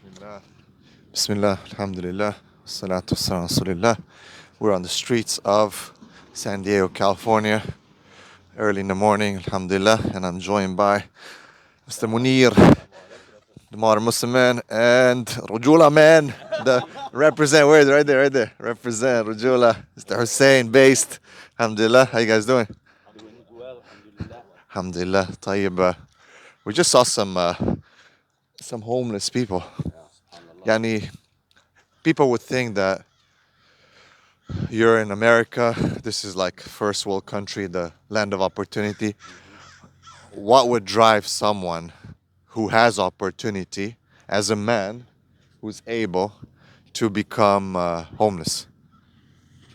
Bismillah. Bismillah, alhamdulillah, salatu wassalam, rasulillah. We're on the streets of San Diego, California, early in the morning, alhamdulillah, and I'm joined by Mr. Munir, the modern Muslim man, and Rujula man, the represent, where is it? Right there, represent Rujula, Mr. Hussein, based, alhamdulillah. How you guys doing? Doing well, alhamdulillah. Alhamdulillah, tayyib. We just saw some homeless people. Yeah, subhanallah. Yani, people would think that you're in America. This is like first world country, the land of opportunity. What would drive someone who has opportunity as a man who's able to become homeless?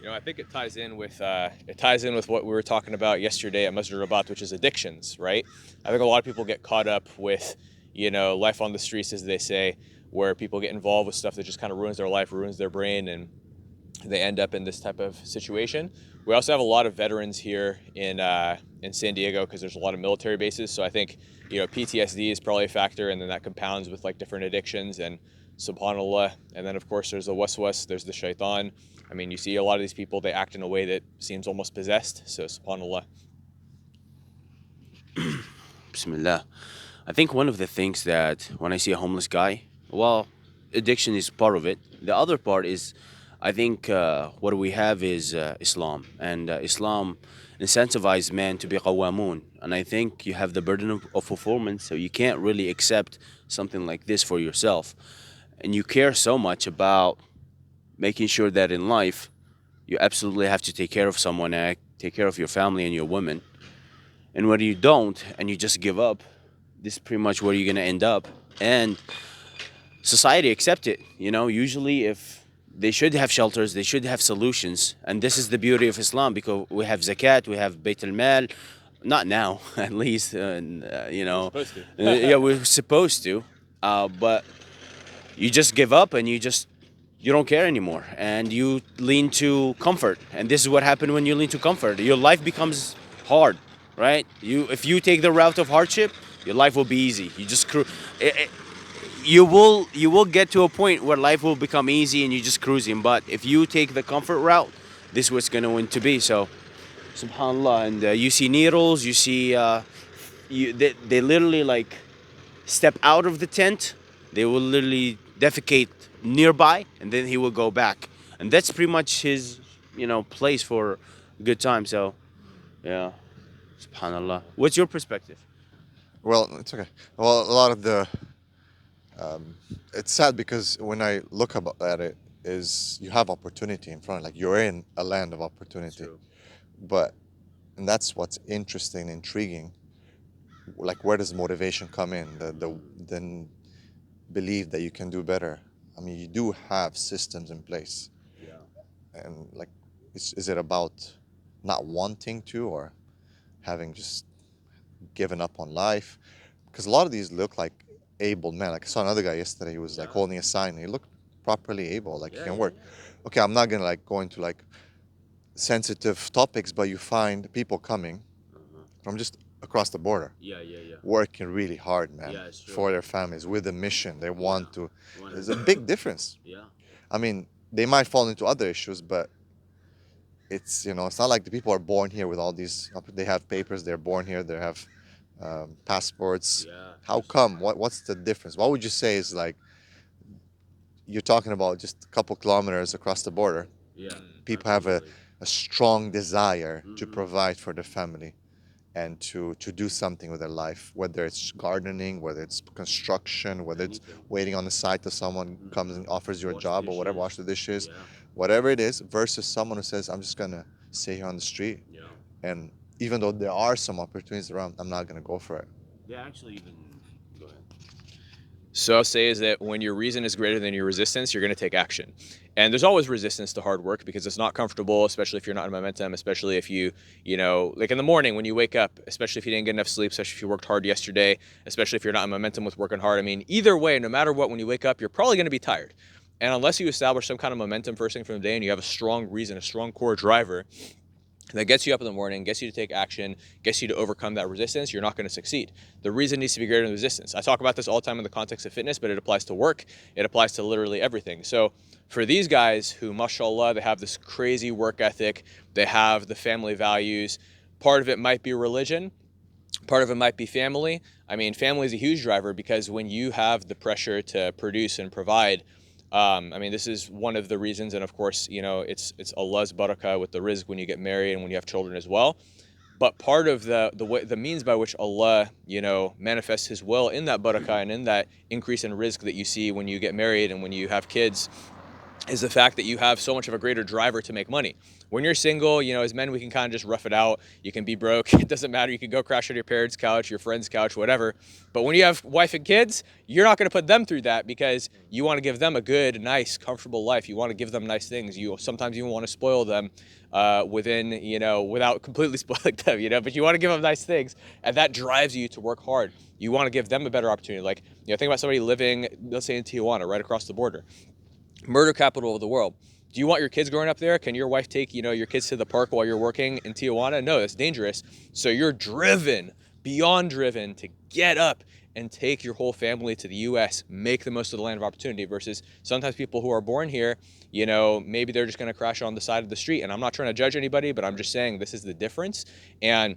I think it ties in with what we were talking about yesterday at Masjid Rabat, which is addictions, right? I think a lot of people get caught up with, life on the streets, as they say, where people get involved with stuff that just kind of ruins their life, ruins their brain, and they end up in this type of situation. We also have a lot of veterans here in San Diego because there's a lot of military bases. So I think PTSD is probably a factor, and then that compounds with like different addictions and subhanallah. And then of course there's the waswas, there's the shaitan. I mean, you see a lot of these people, they act in a way that seems almost possessed. So subhanallah. Bismillah. I think one of the things that when I see a homeless guy, well, addiction is part of it. The other part is, I think what we have is Islam, and Islam incentivizes man to be qawamun. And I think you have the burden of performance, so you can't really accept something like this for yourself. And you care so much about making sure that in life you absolutely have to take care of someone, take care of your family and your women. And when you don't and you just give up, this is pretty much where you're gonna end up. And society accept it. Usually if they should have shelters, they should have solutions. And this is the beauty of Islam, because we have zakat, we have Bayt al-Mal, not now, at least, Supposed to. yeah, we're supposed to, but you just give up and you don't care anymore, and you lean to comfort. And this is what happened when you lean to comfort. Your life becomes hard, right? If you take the route of hardship, your life will be easy. You will get to a point where life will become easy and you just cruising. But if you take the comfort route, this is what's going to win to be. So, subhanallah. And you see needles, you see, they literally like step out of the tent, they will literally defecate nearby, and then he will go back. And that's pretty much his, place for good time. So, yeah, subhanallah. What's your perspective? Well, it's okay. Well, a lot of it's sad because when I look at it, is you have opportunity in front, like you're in a land of opportunity, True. but and that's what's interesting, intriguing. Like, where does motivation come in? The belief that you can do better. I mean, you do have systems in place, Yeah. and like, is it about not wanting to, or having just given up on life? Because a lot of these look like able men. Like, I saw another guy yesterday. He was like holding a sign. He looked properly able, like he can work. Okay, I'm not gonna like go into like sensitive topics, but you find people coming from just across the border, Yeah, yeah, yeah. working really hard, man, Yeah, it's true. for their families with a mission. They want to. One There's a big difference. Yeah. I mean, they might fall into other issues, but it's not like the people are born here with all these. They have papers. They're born here. They have passports. Yeah. How come? What's the difference? What would you say is like? You're talking about just a couple kilometers across the border. Yeah. People have a strong desire to Mhm. provide for their family and to do something with their life, whether it's gardening, whether it's construction, whether it's Anything. waiting on the side till someone comes and offers you a Wash job or whatever, dishes. wash the dishes, Yeah. whatever it is, versus someone who says, I'm just gonna stay here on the street. Yeah. And even though there are some opportunities around, I'm not gonna go for it. They actually even go ahead. So I'll say is that when your reason is greater than your resistance, you're going to take action. And there's always resistance to hard work because it's not comfortable, especially if you're not in momentum, especially if like in the morning when you wake up, especially if you didn't get enough sleep, especially if you worked hard yesterday, especially if you're not in momentum with working hard. I mean, either way, no matter what, when you wake up, you're probably going to be tired. And unless you establish some kind of momentum first thing from the day and you have a strong reason, a strong core driver, that gets you up in the morning, gets you to take action, gets you to overcome that resistance, you're not going to succeed. The reason needs to be greater than the resistance. I talk about this all the time in the context of fitness, but it applies to work. It applies to literally everything. So for these guys who, mashallah, they have this crazy work ethic, they have the family values, part of it might be religion, part of it might be family. I mean, family is a huge driver because when you have the pressure to produce and provide, I mean, this is one of the reasons, and of course, you know, it's Allah's barakah with the rizq when you get married and when you have children as well. But part of the means by which Allah, you know, manifests His will in that barakah and in that increase in rizq that you see when you get married and when you have kids is the fact that you have so much of a greater driver to make money. When you're single, you know, as men, we can kind of just rough it out. You can be broke. It doesn't matter. You can go crash on your parents' couch, your friend's couch, whatever. But when you have wife and kids, you're not going to put them through that because you want to give them a good, nice, comfortable life. You want to give them nice things. You sometimes even want to spoil them within, you know, without completely spoiling them, you know, but you want to give them nice things. And that drives you to work hard. You want to give them a better opportunity. Like, you know, think about somebody living, let's say in Tijuana, right across the border. Murder capital of the world. Do you want your kids growing up there? Can your wife take, you know, your kids to the park while you're working in Tijuana? No, that's dangerous. So you're driven, beyond driven, to get up and take your whole family to the US, make the most of the land of opportunity versus sometimes people who are born here, you know, maybe they're just going to crash on the side of the street. And I'm not trying to judge anybody, but I'm just saying this is the difference. And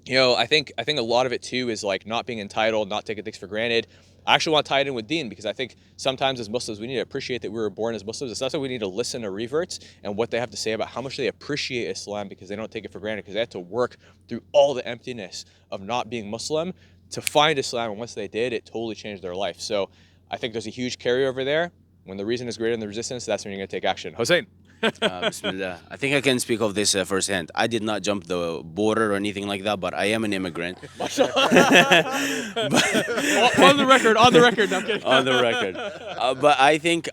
you know, I think a lot of it too is like not being entitled, not taking things for granted. I actually want to tie it in with Deen because I think sometimes as Muslims we need to appreciate that we were born as Muslims. It's not that we need to listen to reverts and what they have to say about how much they appreciate Islam because they don't take it for granted because they had to work through all the emptiness of not being Muslim to find Islam, and once they did, it totally changed their life. So I think there's a huge carryover there. When the reason is greater than the resistance, that's when you're going to take action. Hossein. Bismillah. I think I can speak of this firsthand. I did not jump the border or anything like that, but I am an immigrant. On the record, on the record. No, I'm kidding. On the record. But I think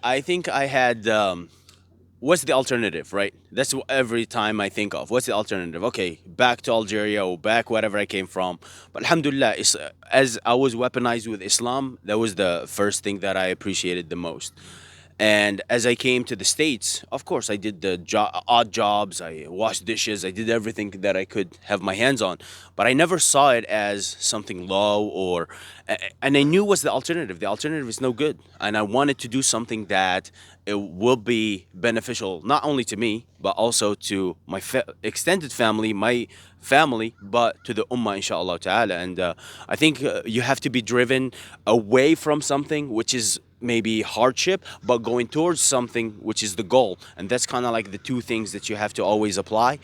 I had. What's the alternative, right? That's what every time I think of. What's the alternative? Okay, back to Algeria or back wherever I came from. But alhamdulillah, as I was weaponized with Islam, that was the first thing that I appreciated the most. And as I came to the States, of course, I did the odd jobs. I washed dishes. I did everything that I could have my hands on. But I never saw it as something low and I knew what's the alternative. The alternative is no good. And I wanted to do something that it will be beneficial, not only to me, but also to my extended family, my family, but to the ummah, inshallah ta'ala. And I think you have to be driven away from something which is maybe hardship, but going towards something which is the goal. And that's kind of like the two things that you have to always apply.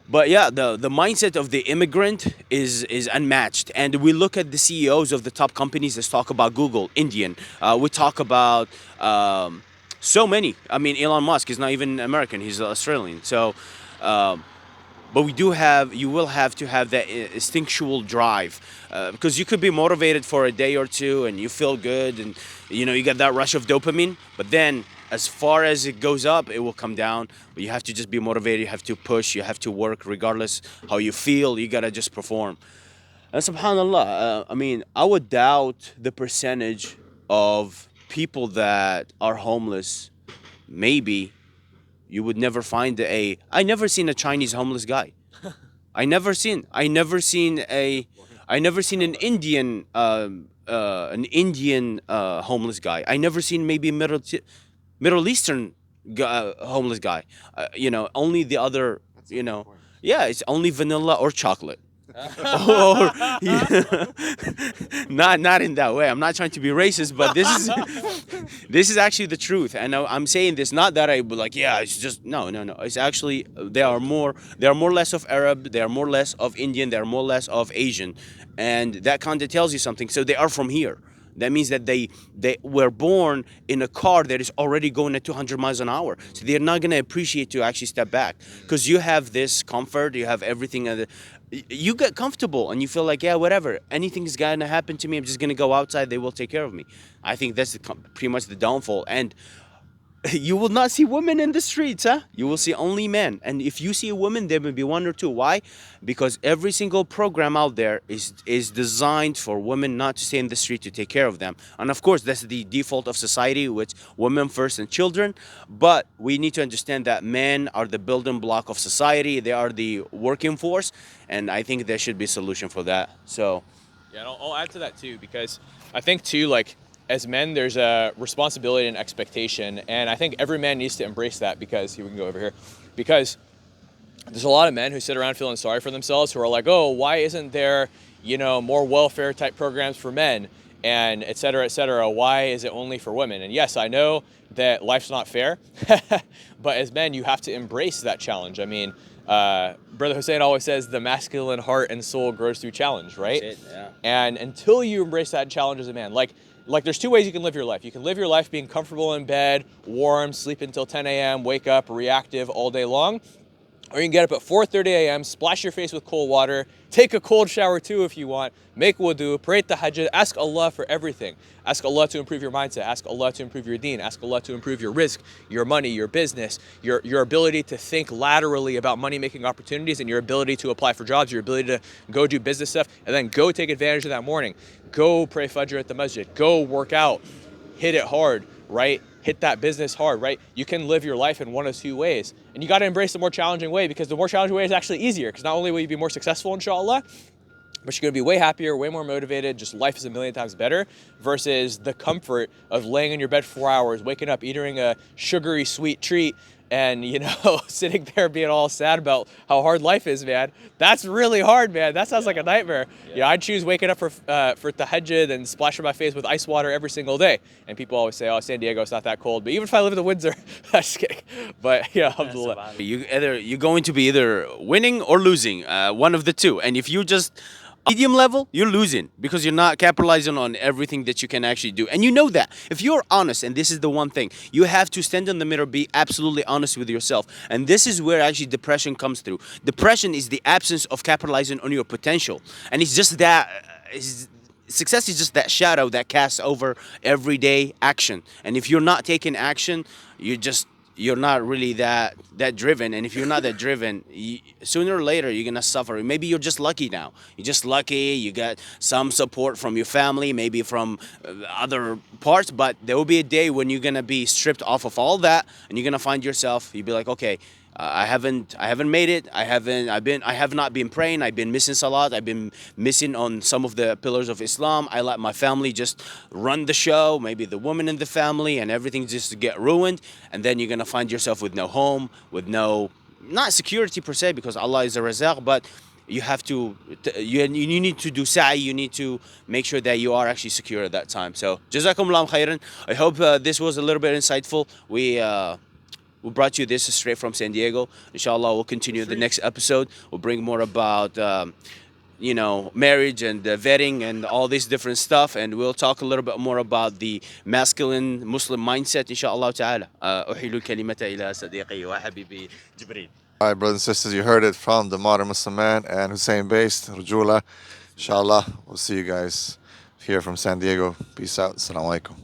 But yeah, the mindset of the immigrant is unmatched. And we look at the CEOs of the top companies. Let's talk about Google, Indian. We talk about so many. I mean, Elon Musk is not even American. He's Australian. So but you will have to have that instinctual drive because you could be motivated for a day or two and you feel good and you know you get that rush of dopamine, but then as far as it goes up it will come down. But you have to just be motivated, you have to push, you have to work regardless how you feel. You gotta just perform. And subhanallah, I mean, I would doubt the percentage of people that are homeless. Maybe you would never find I never seen a Chinese homeless guy. I never seen an Indian homeless guy. I never seen maybe a Middle Eastern homeless guy. You know, only the other, you know, yeah, it's only vanilla or chocolate. Or not in that way. I'm not trying to be racist, but this is actually the truth. And I'm saying this not that I like, yeah, it's just no. It's actually they are more less of Arab, they are more less of Indian, they are more less of Asian, and that kind of tells you something. So they are from here. That means that they were born in a car that is already going at 200 miles an hour. So they're not going to appreciate to actually step back because you have this comfort, you have everything. You get comfortable and you feel like, yeah, whatever. Anything is going to happen to me. I'm just going to go outside. They will take care of me. I think that's pretty much the downfall. And You will not see women in the streets, huh? You will see only men. And if you see a woman, there may be one or two. Why? Because every single program out there is designed for women not to stay in the street, to take care of them. And of course, that's the default of society, with women first and children. But we need to understand that men are the building block of society. They are the working force, and I think there should be a solution for that. So Yeah, and I'll add to that too, because I think too, like, as men, there's a responsibility and expectation, and I think every man needs to embrace that, because here we can go over here, because there's a lot of men who sit around feeling sorry for themselves, who are like, oh, why isn't there, more welfare type programs for men, and et cetera, et cetera. Why is it only for women? And yes, I know that life's not fair, but as men, you have to embrace that challenge. I mean, Brother Hussein always says the masculine heart and soul grows through challenge, right? that's it, yeah. And until you embrace that challenge as a man, like there's two ways you can live your life. You can live your life being comfortable in bed, warm, sleep until 10 a.m., wake up, reactive all day long. Or you can get up at 4:30 a.m., splash your face with cold water, take a cold shower too if you want, make wudu, pray tahajjud, ask Allah for everything. Ask Allah to improve your mindset, ask Allah to improve your deen, ask Allah to improve your rizq, your money, your business, your ability to think laterally about money-making opportunities, and your ability to apply for jobs, your ability to go do business stuff, and then go take advantage of that morning. Go pray Fajr at the masjid, go work out, hit it hard, right? Hit that business hard, right? You can live your life in one of two ways. And you got to embrace the more challenging way, because the more challenging way is actually easier, because not only will you be more successful, inshallah, but you're going to be way happier, way more motivated. Just life is a million times better versus the comfort of laying in your bed for 4 hours, waking up, eating a sugary sweet treat, and sitting there being all sad about how hard life is, man. That's really hard, man. That sounds like a nightmare. Yeah, I'd choose waking up for tahajjud and splashing my face with ice water every single day. And people always say, oh, San Diego, it's not that cold. But even if I live in the Windsor, I'm just kidding. But yeah, alhamdulillah. You're going to be either winning or losing, one of the two. And if you just medium level, you're losing because you're not capitalizing on everything that you can actually do. And you know that. If you're honest, and this is the one thing, you have to stand in the mirror, be absolutely honest with yourself. And this is where actually depression comes through. Depression is the absence of capitalizing on your potential. And it's just that success is just that shadow that casts over everyday action. And if you're not taking action, you're not really that driven. And if you're not that driven, sooner or later you're gonna suffer. Maybe you're just lucky now. You're just lucky. You got some support from your family, maybe from other parts. But there will be a day when you're gonna be stripped off of all that, and you're gonna find yourself. You'll be like, okay, I haven't made it. I have not been praying. I've been missing salat. I've been missing on some of the pillars of Islam. I let my family just run the show, maybe the woman in the family, and everything just get ruined. And then you're gonna find yourself with no home, with no, not security per se, because Allah is a razaq, but you have to, you need to do sa'i. You need to make sure that you are actually secure at that time. So jazakumullah khairan. I hope this was a little bit insightful. We brought you this straight from San Diego. Inshallah, we'll continue the next episode. We'll bring more about, marriage and vetting and all this different stuff. And we'll talk a little bit more about the masculine Muslim mindset, inshallah ta'ala. أحيل الكلمة إلى صديقي وحبيبي جبريل. All right, brothers and sisters, you heard it from the modern Muslim man and Hussein based, Rujula. Inshallah, we'll see you guys here from San Diego. Peace out. Assalamu alaikum.